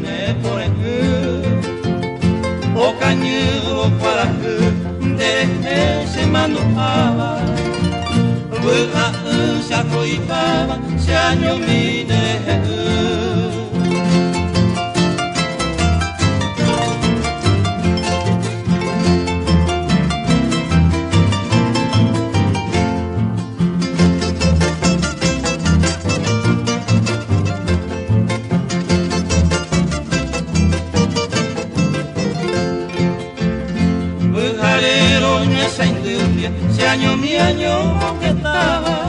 me pone o cañudo para de se manuaba Buka se roipaba se año mine ese año mi año que estaba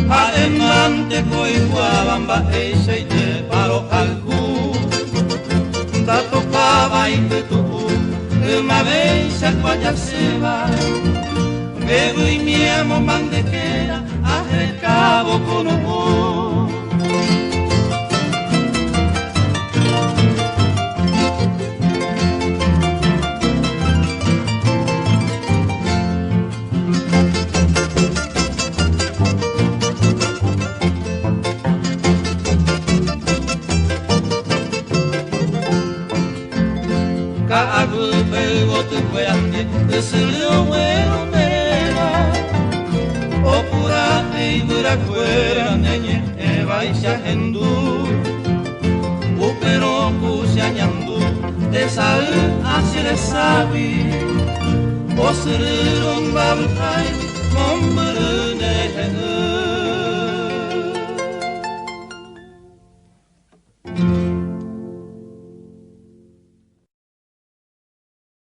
adelante coihuabamba ese y te paro calcú da tocaba y te tuvo una vez a Guayaseba bebo y mi amo mandequera a recabo con humor Agu pego tu cuerante, es el bueno nera. O pura y dura cuera neñe, eva y se agendú. O pero se añandú, de sal así de sabi. O ser un babutay, con